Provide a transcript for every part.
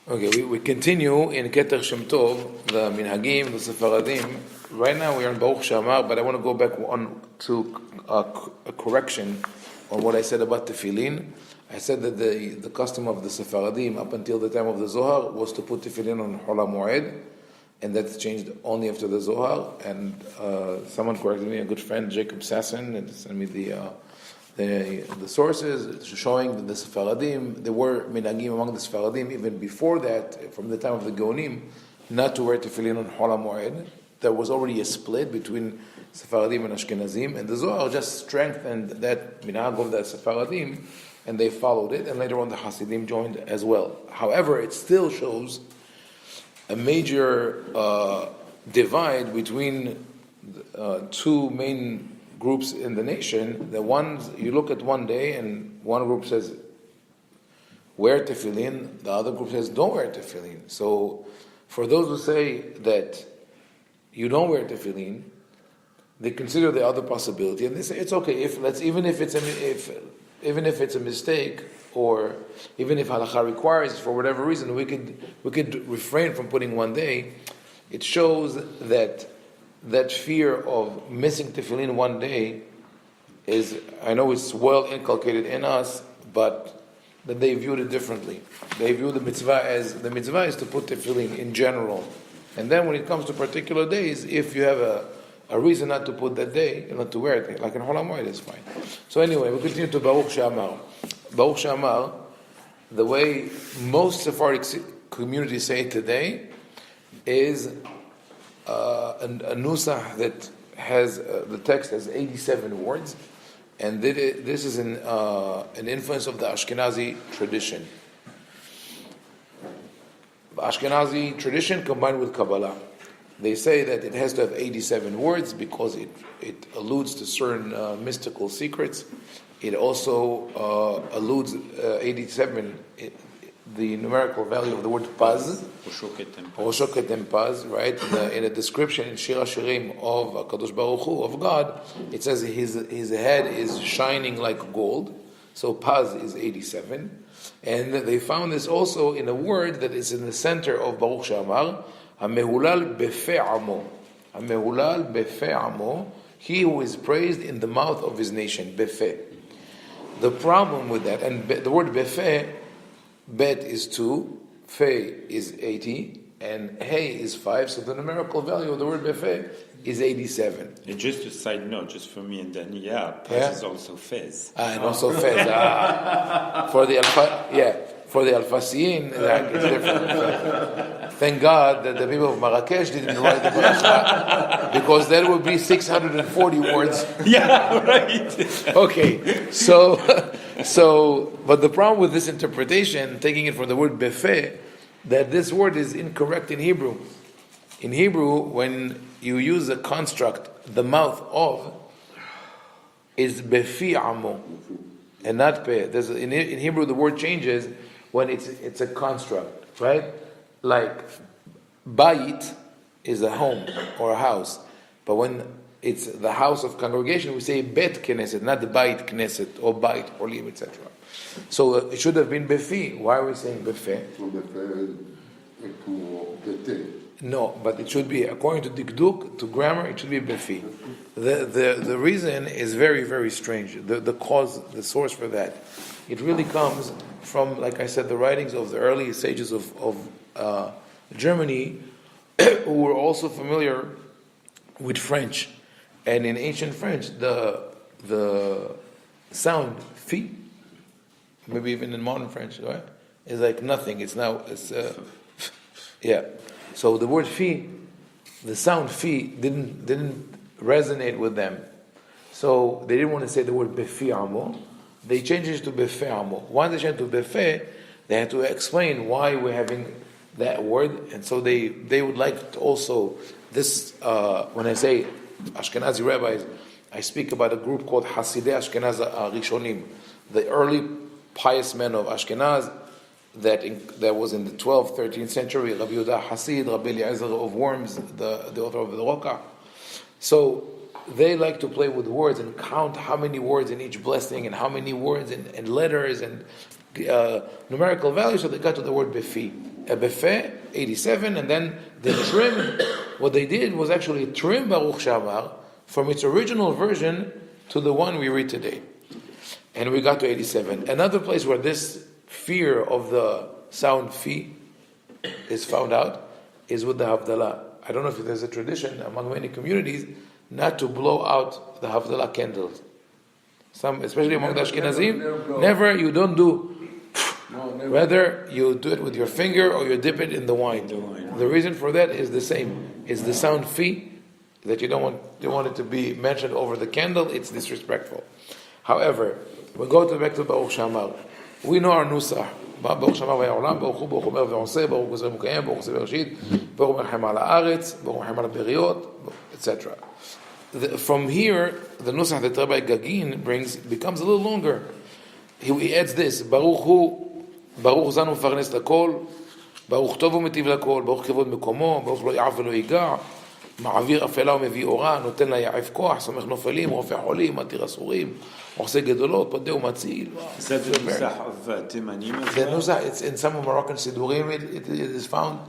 Okay, we continue in keter-shemtov, the minhagim, the Sephardim. Right now we are in Baruch Shamar, but I want to go back to a correction on what I said about tefillin. I said that the custom of the Sephardim up until the time of the Zohar was to put tefillin on Hol HaMoed, and that's changed only after the Zohar. And someone corrected me, a good friend, Jacob Sasson, and sent me the sources showing that the Sephardim, there were minhagim among the Sephardim even before that, from the time of the Kohanim, not to wear tefillin on Hol HaMoed. There was already a split between Sephardim and Ashkenazim, and the Zohar just strengthened that minhag of the Sephardim, and they followed it, and later on the Hasidim joined as well. However, it still shows a major divide between two main groups in the nation. The ones, you look at one day and one group says wear tefillin, the other group says don't wear tefillin. So for those who say that you don't wear tefillin, they consider the other possibility, and they say it's okay even if it's a mistake, or even if halakha requires for whatever reason, we could refrain from putting one day. It shows that fear of missing tefillin one day is, I know it's well inculcated in us, but that they viewed it differently. They view the mitzvah as, the mitzvah is to put tefillin in general. And then when it comes to particular days, if you have a reason not to put that day, not to wear it, like in Hol HaMoed, it's fine. So anyway, we continue to Baruch Shamar. Baruch Shamar, the way most Sephardic communities say it today, is a nusach that has the text has 87 words, and this is an influence of the Ashkenazi tradition. The Ashkenazi tradition combined with Kabbalah. They say that it has to have 87 words because it alludes to certain mystical secrets. It also alludes 87. The numerical value of the word paz, Roshoket and paz, right? In a description in Shir HaShirim of HaKadosh Baruch Hu, of God, it says his head is shining like gold. So paz is 87. And they found this also in a word that is in the center of Baruch Shamar, HaMehulal Befei Amo. HaMehulal Befei Amo, he who is praised in the mouth of his nation, Befei. The problem with that, and the word Befei, Bet is 2, Fe is 80, and Hey is 5, so the numerical value of the word Befei is 87. And just a side note, just for me and Danny, Paz is also Fez. And also Fez. For the Alfasiyin, it's different. Thank God that the people of Marrakesh didn't write the bracha, because there would be 640 words. Yeah, right. Okay, so, but the problem with this interpretation, taking it from the word befeh, that this word is incorrect in Hebrew. In Hebrew, when you use a construct, the mouth of is befi amo, and not pe. In Hebrew, the word changes when it's a construct, right? Like bayit is a home or a house, but when it's the house of congregation, we say bet knesset, not the bayit knesset or bayit or liv, etc. So it should have been befi. Why are we saying befeh? No, but it should be, according to Dikduk, to grammar, it should be befi. The reason is very, very strange. The cause, the source for that, it really comes from, like I said, the writings of the early sages of Germany, who were also familiar with French. And in ancient French, the sound fi, maybe even in modern French, right, is like nothing. It's yeah. So the word fi, the sound fi, didn't resonate with them. So they didn't want to say the word befi amo. They changed it to befei amo. Once they changed to befei, they had to explain why we're having that word, and so they would like to also this. When I say Ashkenazi rabbis, I speak about a group called Hasidei Ashkenaz Rishonim, the early pious men of Ashkenaz that was in the 12th, 13th century. Rabbi Yehuda Hasid, Rabbi Eliezer of Worms, the author of the Roka. So they like to play with words and count how many words in each blessing and how many words and letters and numerical values. So they got to the word befi. a buffet, 87, and then the trim, what they did was actually trim Baruch Shamar from its original version to the one we read today. And we got to 87. Another place where this fear of the sound fi is found out is with the Havdalah. I don't know if there's a tradition among many communities not to blow out the Havdalah candles. Some, especially among the Ashkenazim, never, you don't do. Rather, you do it with your finger or you dip it in the wine. The reason for that is the same. It's the sound fi that you don't want it to be mentioned over the candle. It's disrespectful. However, we go back to Baruch Shamar. We know our nusach. Baruch Shamar v'ya'olam, Baruch Hu, Baruch Omer v'oseh, Baruch Gozer Mukayem, Baruch Gozer Bereshit, Baruch Merchem al haaretz, Baruch Merchem al beriot, etc. From here, the nusach that Rabbi Gagin brings becomes a little longer. He adds this: Baruch Hu, Baruch Zan u'farnes lakol, Baruch Tov u'metiv lakol, Baruch kevod mekomo, Baruch lo ya'av v'lo yiga', מעביר אפלה ומביא אורה, נותן לה יעף כוח, סומך נופלים, רופא חולים, מתיר אסורים, עושה גדולות, פודה ומציל. Is that the nusach of Timanim as well? The nusach, it's in some of Moroccan Sidurim, it is found.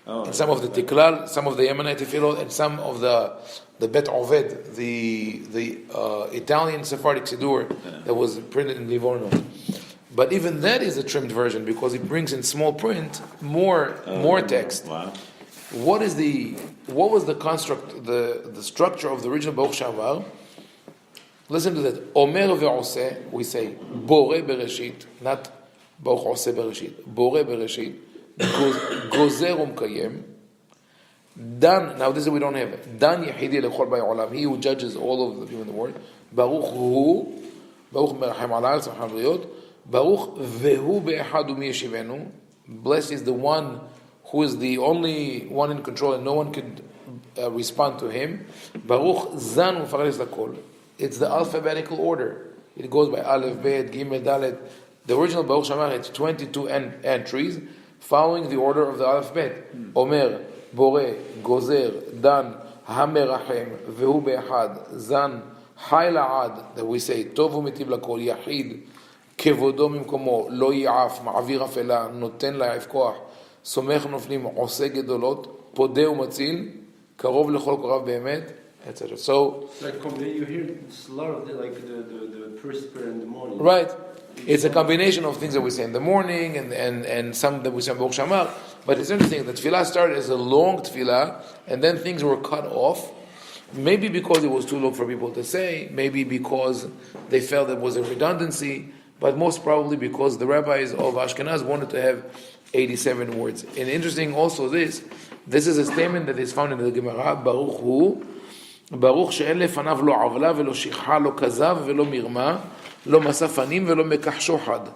In some of the Tiklal, some of the Yemenite Tefillot, and some of the Bet Oved, the Italian Sephardic Sidur that was printed in Livorno. But even that is a trimmed version because it brings in small print more text. Wow. What was the construct, the structure of the original Baruch Shamar? Listen to that. Omer ve'oseh, we say Bore Bereshit, not Baruch Oseh Bereshit. Bore Bereshit, Gozer Umkayem. Dan. Now this is we don't have it. Dan Yehidi lechol ba'olam. He who judges all of the people in the world. Baruch Hu, Baruch Merchem al haaretz v'merchem al beriot. Baruch vehu be'echad u'mi yeshivenu. Blessed is the one who is the only one in control and no one could respond to him. Baruch Zan u'fares lakol. It's the alphabetical order. It goes by Aleph, Bet, Gimel, Dalet. The original Baruch Shamar had 22 entries following the order of the Aleph, Bet. Omer, Bore, Gozer, Dan, Hamerachem, Vehu Be'echad, Zan, Hay La'ad, that we say, Tov u'metiv lakol, Yachid, Kevodo mimkomo, Lo yi'af, Ma'avir afela, Noten la'yaf koach, סומך נופלים, עושה גדולות, פודה ומציל, קרוב לכל קרב באמת, etc. So, you hear a lot of the first prayer in the morning. Right. It's a combination of things that we say in the morning and some that we say in Baruch Shamar. But it's interesting that tefillah started as a long tefillah and then things were cut off. Maybe because it was too long for people to say, maybe because they felt there was a redundancy, but most probably because the rabbis of Ashkenaz wanted to have 87 words. And interesting also this is a statement that is found in the Gemara, Baruch Hu, Baruch she'en lefanav lo avla velo shikha lo kazav velo mirma, lo masafanim velo mekach shohad.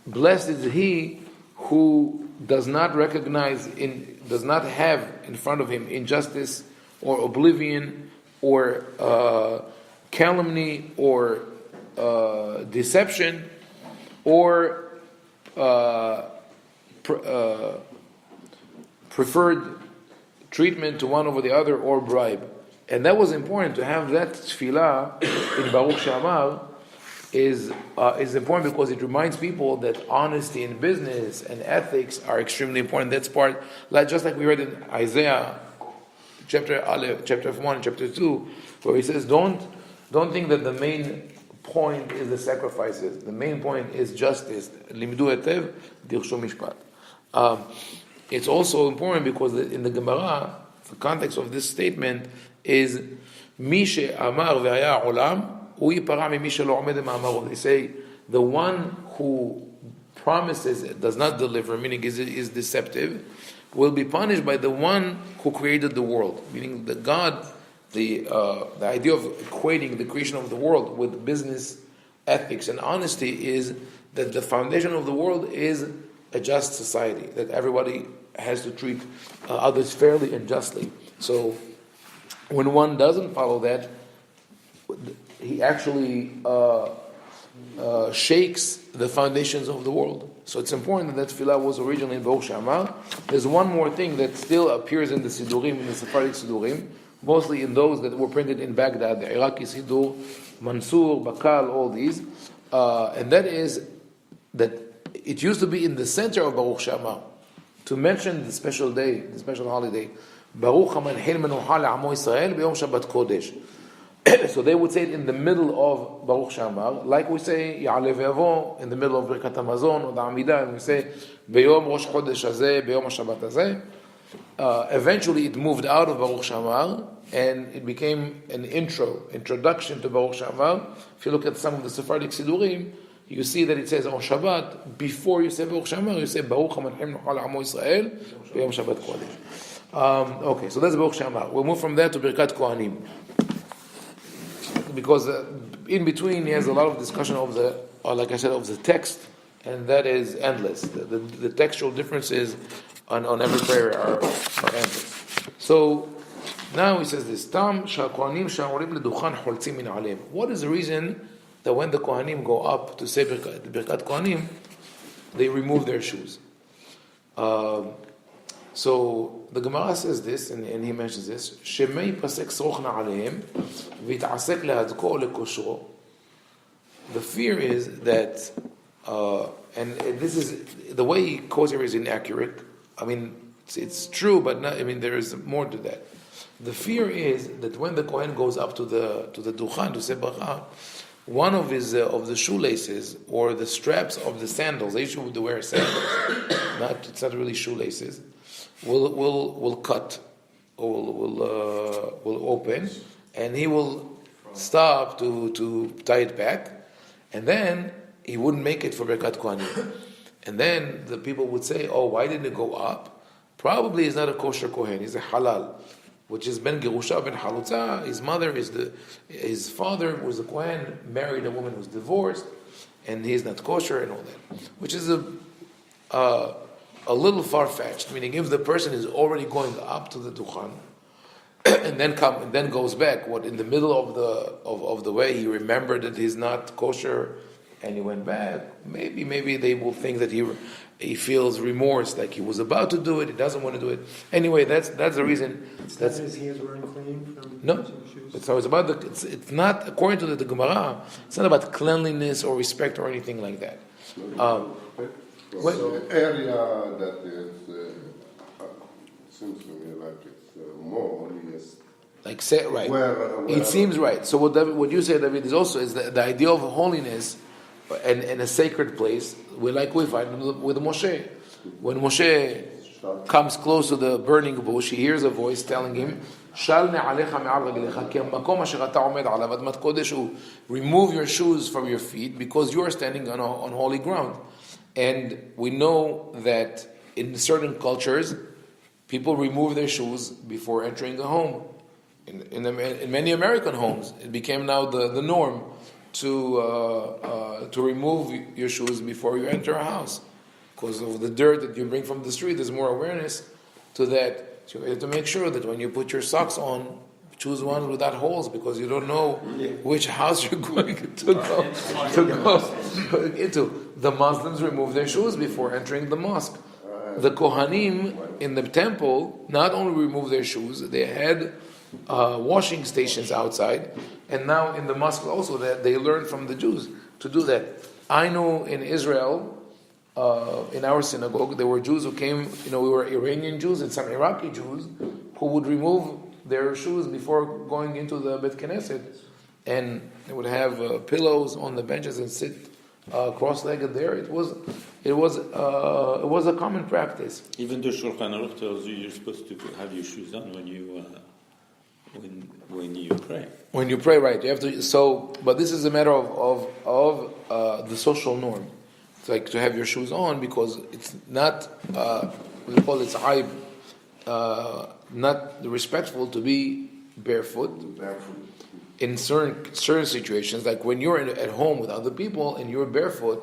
Blessed is he who does not have in front of him injustice or oblivion or calumny or deception or preferred treatment to one over the other or bribe. And that was important to have that tefillah in Baruch Shamar is important because it reminds people that honesty in business and ethics are extremely important. That's part, just like we read in Isaiah chapter 1, chapter 2, where he says, don't think that the main point is the sacrifices. The main point is justice. Limdu etev dirshu mishpat. It's also important because in the Gemara, the context of this statement is Mi she'amar ve'haya olam hu yipara mimi shelo omed ma'amaro. They say the one who promises does not deliver, meaning is deceptive, will be punished by the one who created the world. Meaning the God, the idea of equating the creation of the world with business ethics and honesty is that the foundation of the world is a just society, that everybody has to treat others fairly and justly. So when one doesn't follow that, he actually shakes the foundations of the world. So it's important that tefillah was originally in Baruch Shamar. There's one more thing that still appears in the Sidurim, in the Sephardic Sidurim, mostly in those that were printed in Baghdad, the Iraqi Sidur, Mansur, Bakal, all these. And that is that it used to be in the center of Baruch Shamar. to mention the special day, the special holiday. Baruch HaManhil Menucha Le'amo Yisrael B'Yom Shabbat Kodesh. So they would say it in the middle of Baruch Shamar, like we say Ya'aleh Ve'avo in the middle of Birkat Hamazon or the Amidah, and we say B'Yom Rosh Chodesh Hazeh, B'Yom HaShabbat Hazeh. Eventually it moved out of Baruch Shamar and it became an introduction to Baruch Shamar. If you look at some of the Sephardic Sidurim, you see that it says on Shabbat, before you say Baruch Shamar, you say Baruch HaManhim Menucha Le'amo Yisrael B'Yom Shabbat Kodesh. Okay, so that's Baruch Shamar. We'll move from there to Birkat Kohanim. Because in between he has a lot of discussion of the, like I said, of the text, and that is endless. The textual differences on every prayer are endless. So now he says this: Tam sha'kohanim sha'orim leduchan holtzim min aleim. What is the reason that when the Kohanim go up to say Birkat Kohanim, they remove their shoes? So the Gemara says this, and he mentions this: Shemei pasek srochna aleim v'it'asek lehadko lekoshro. The fear is that, and this is the way he quotes here is inaccurate. I mean, it's true, but not, I mean there is more to that. The fear is that when the Kohen goes up to the Duchan to say Bracha, one of his of the shoelaces or the straps of the sandals, they usually would wear sandals. It's not really shoelaces. Will cut or will open, and he will stop to tie it back, and then he wouldn't make it for Birkat Kohanim. And then the people would say, "Oh, why didn't it go up? Probably he's not a kosher Kohen; he's a halal, which is ben Gerusha ben Halutza. His father was a Kohen, married a woman who was divorced, and he's not kosher and all that, which is a little far-fetched, meaning if the person is already going up to the Duchan and then goes back, what in the middle of the way he remembered that he's not kosher and he went back, maybe they will think that he feels remorse, like he was about to do it, he doesn't want to do it. Anyway, that's the reason. That's his hands weren't clean from no. So it's about it's not according to the Gemara. It's not about cleanliness or respect or anything like that. So area that is seems to me like it's more holiness. Like say right. Where it seems right. So what you say, David, is also is the idea of holiness and a sacred place. We find with Moshe. When Moshe comes close to the burning bush, he hears a voice telling him, remove your shoes from your feet because you are standing on holy ground. And we know that in certain cultures, people remove their shoes before entering a home. In many American homes, it became now the norm to remove your shoes before you enter a house. Because of the dirt that you bring from the street, there's more awareness to that. So you have to make sure that when you put your socks on, choose one without holes, because you don't know which house you're going to go into. The Muslims remove their shoes before entering the mosque. The Kohanim in the temple not only remove their shoes, they had washing stations outside, and now in the mosque also that they learned from the Jews to do that. I know in Israel, in our synagogue, there were Jews who came, we were Iranian Jews and some Iraqi Jews who would remove their shoes before going into the Bet Knesset, and they would have pillows on the benches and sit cross-legged there. It was a common practice. Even the Shulchan Aruch tells you you're supposed to have your shoes on when you pray. When you pray, right? You have to. So, but this is a matter of the social norm. It's like to have your shoes on because it's not. We call it aib. Not respectful to be barefoot in certain situations, like when you're at home with other people and you're barefoot,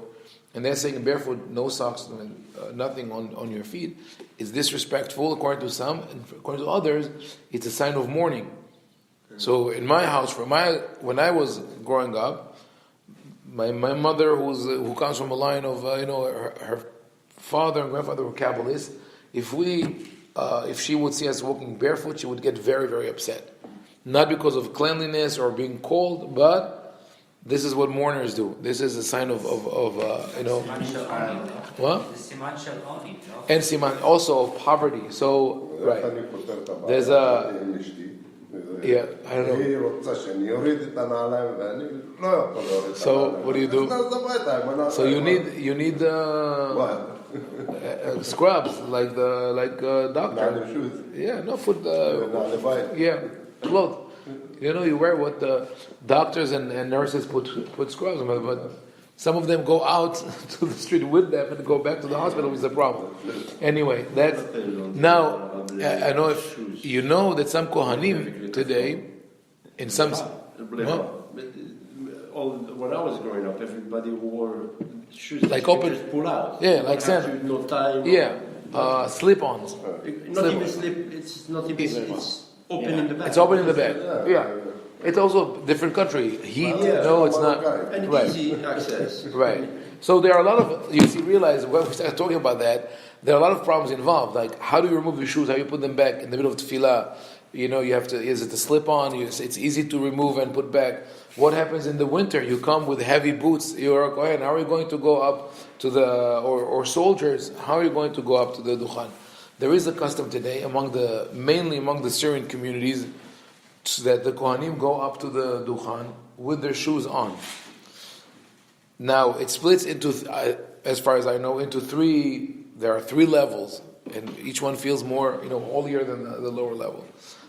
and they're saying barefoot, no socks, nothing on your feet, is disrespectful according to some, and according to others, it's a sign of mourning. So in my house, when I was growing up, my mother, who comes from a line of her father and grandfather were Kabbalists, if she would see us walking barefoot, she would get very, very upset. Not because of cleanliness or being cold, but This is what mourners do. This is a sign of what? The siman shel oni, no? And siman also of poverty. So right. There's a yeah, I don't know. So what do you do? So you need scrubs like doctor. Yeah, no foot. Yeah, clothes. You wear what the doctors and nurses put scrubs on, but some of them go out to the street with them and go back to the hospital, which is a problem. Anyway, that's now. I know if you know that some Kohanim today, in some. When I was growing up, everybody wore shoes like open, pull out. Yeah, like sand. No tie. Yeah, slip-ons. Not even slip. It's not even. It's open in the back. It's open in the back. Yeah. It's also a different country. Heat. No, it's not. And right. Easy access. Right. So there are a lot of. Realize when we start talking about that, there are a lot of problems involved. Like how do you remove your shoes? How do you put them back in the middle of tefillah? You have to. Is it a slip-on? It's easy to remove and put back. What happens in the winter? You come with heavy boots. You're a kohen. How are you going to go up to the or soldiers? How are you going to go up to the duchan? There is a custom today mainly among the Syrian communities that the Kohanim go up to the duchan with their shoes on. Now it splits into, as far as I know, into three. There are three levels, and each one feels more, holier than the lower level.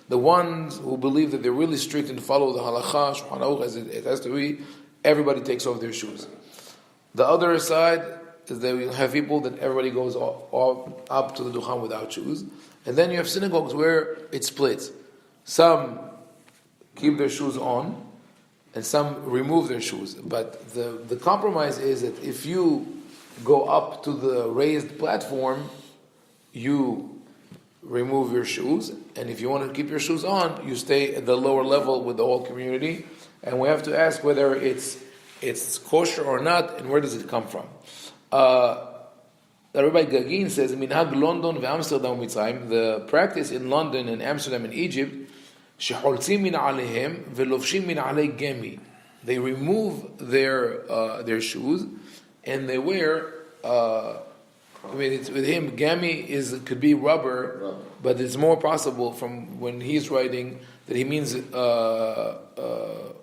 The ones who believe that they're really strict and follow the halacha, Shulchan Aruch, as it has to be, everybody takes off their shoes. The other side is that we have people that everybody goes up to the duchan without shoes, and then you have synagogues where it splits. Some keep their shoes on, and some remove their shoes. But the compromise is that if you go up to the raised platform, you remove your shoes, and if you want to keep your shoes on, you stay at the lower level with the whole community. And we have to ask whether it's kosher or not, and where does it come from? The Rabbi Gagin says, Minhag London ve'Amsterdam Mitzrayim, the practice in London and Amsterdam and Egypt, שחולצים מן עליהם ולובשים מן עלי גמי. They remove their shoes and they wear. With him, gami could be rubber, but it's more possible from when he's writing that he means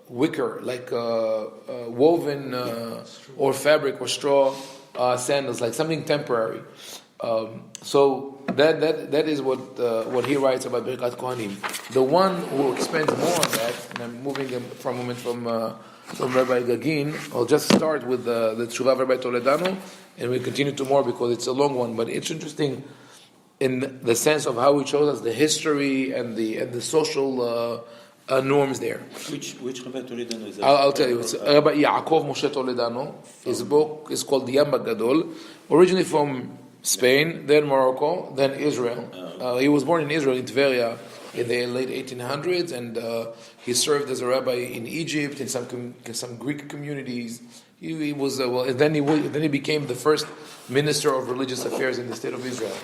wicker, like woven or fabric or straw sandals, like something temporary. So that is what he writes about Birkat Kohanim. The one who expands more on that, and I'm moving for a moment from Rabbi Gagin, I'll just start with the Tshuva of Rabbi Toledano, and we'll continue tomorrow because it's a long one. But it's interesting in the sense of how he shows us the history and the social norms there. Which Rabbi Toledano is that? I'll tell you. It's Rabbi Yaakov Moshe Toledano. His book is called Yam Gadol, originally from Spain, then Morocco, then Israel. He was born in Israel, in Tveria, in the late 1800s, and he served as a rabbi in Egypt, in some Greek communities. He was and then he became the first minister of religious affairs in the state of Israel.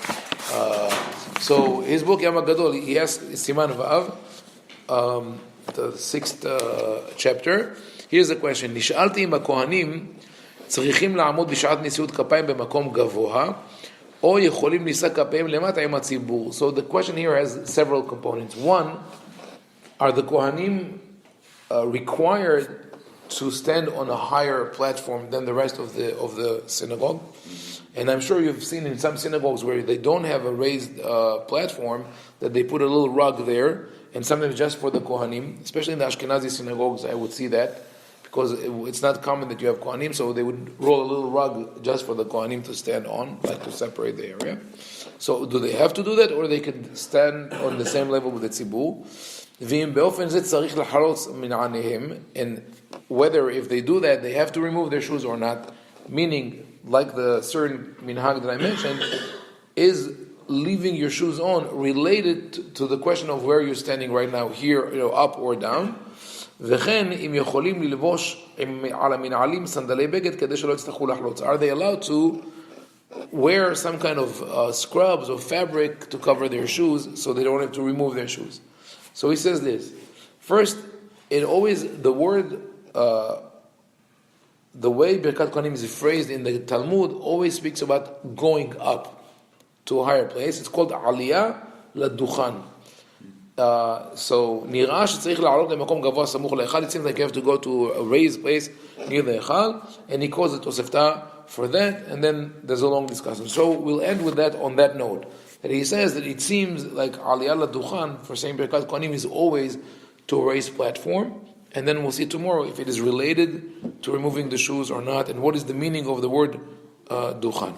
So his book Yam Gadol, he has Siman Vav, the 6th chapter. Here's the question: נשאלתי אם הכהנים צריכים לעמוד בשעת נשיאות כפיים במקום גבוה, או יכולים לישא כפיהם למטה עם הציבור. So the question here has several components. One, are the Kohanim required to stand on a higher platform than the rest of the synagogue? And I'm sure you've seen in some synagogues where they don't have a raised platform, that they put a little rug there, and sometimes just for the Kohanim, especially in the Ashkenazi synagogues, I would see that, because it's not common that you have Kohanim, so they would roll a little rug just for the Kohanim to stand on, like to separate the area. So do they have to do that, or they can stand on the same level with the tzibur? And whether if they do that, they have to remove their shoes or not, meaning, like the certain minhag that I mentioned, is leaving your shoes on related to the question of where you're standing right now, here, up or down. וכן, אם יכולים ללבוש על המנעלים סנדלי בגד כדי שלא יצטרכו לחלוץ. Are they allowed to wear some kind of scrubs or fabric to cover their shoes so they don't have to remove their shoes? So he says this. First, the word the way Birkat Kohanim is phrased in the Talmud always speaks about going up to a higher place. It's called Aliyah Ladukhan. So נראה שצריך לעלות למקום גבוה סמוך להיכל. It seems like you have to go to a raised place near the היכל, and he calls it Tosefta for that, and then there's a long discussion. So we'll end with that on that note, that he says that it seems like Aliyah Ladukhan for saying Birkat Kohanim is always to a raised platform, and then we'll see tomorrow if it is related to removing the shoes or not, and what is the meaning of the word Dukhan.